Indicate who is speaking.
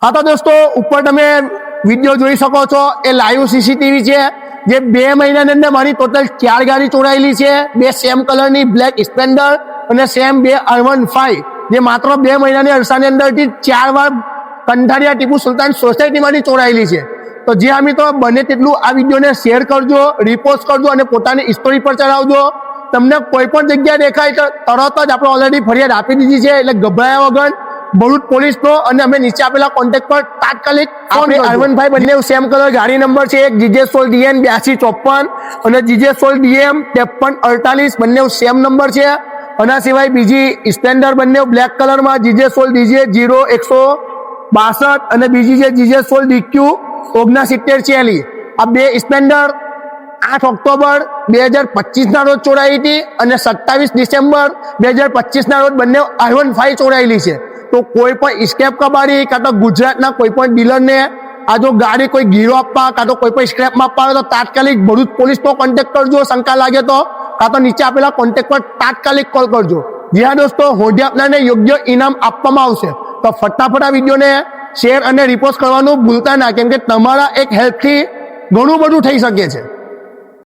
Speaker 1: हाँ तो दोस्तों ऊपर તમે વિડીયો જોઈ શકો છો એ લાઈવ સીસીટીવી છે જે 2 મહિનાની અંદર મારી ટોટલ 4 ગાડી ચોરાયેલી છે। 2 સેમ કલરની બ્લેક સ્પ્લેન્ડર અને સેમ 2 R15 જે માત્ર 2 મહિનાની અરસાની અંદરથી 4 વાર કંઠારિયા ટીપુ સુલતાન સોસાયટીમાંથી ચોરાયેલી છે। તો જે મિત્રો બને તેટલું આ વિડીયોને શેર કરજો, રિપોસ્ટ કરજો અને પોતાની સ્ટોરી પર ચડાવજો। તમને કોઈ પણ જગ્યા દેખાય તો તરત જ આપણે ઓલરેડી ફરિયાદ આપી દીધી છે, એટલે ગભરાયા વગર ભરૂચ પોલીસનો અને અમે નીચે આપેલા કોન્ટેક્ટ પર તાત્કાલિક ફોન R15 બંને સેમ કલર ગાડી નંબર છે, એક GJ16DN 8254 અને GJ16DM 5348 બંને સેમ નંબર છે। આના સિવાય બીજી સ્પ્લેન્ડર બંને બ્લેક કલરમાં GJ16DJ 0162 અને બીજી છે GJ16DQ 6946। આ 2 સ્પ્લેન્ડર 8 ઓક્ટોબર 2025 ના રોજ ચોરાઈ હતી અને 27 ડિસેમ્બર 2025 ના રોજ બંને R15 ચોરાયેલી છે। તો કોઈ પણ સ્ક્રેપ કબાડી કાં તો ગુજરાતના કોઈ પણ ડીલરને આ જો ગાડી કોઈ ગીરો આપવા કાં તો કોઈ પણ સ્ક્રેપમાં આપવા આવે તો તાત્કાલિક ભરૂચ પોલીસનો કોન્ટેક્ટ કરજો, શંકા લાગે તો કાં તો નીચે આપેલા કોન્ટેક્ટ પર તાત્કાલિક કોલ કરજો। જી હા દોસ્તો, હોડી આપનારને યોગ્ય ઇનામ આપવામાં આવશે। તો ફટાફટ આ વિડીયોને શેર અને રિપોસ્ટ કરવાનું ભૂલતા ના, કેમ કે તમારા એક હેલ્પથી ઘણું બધું થઈ શકે છે।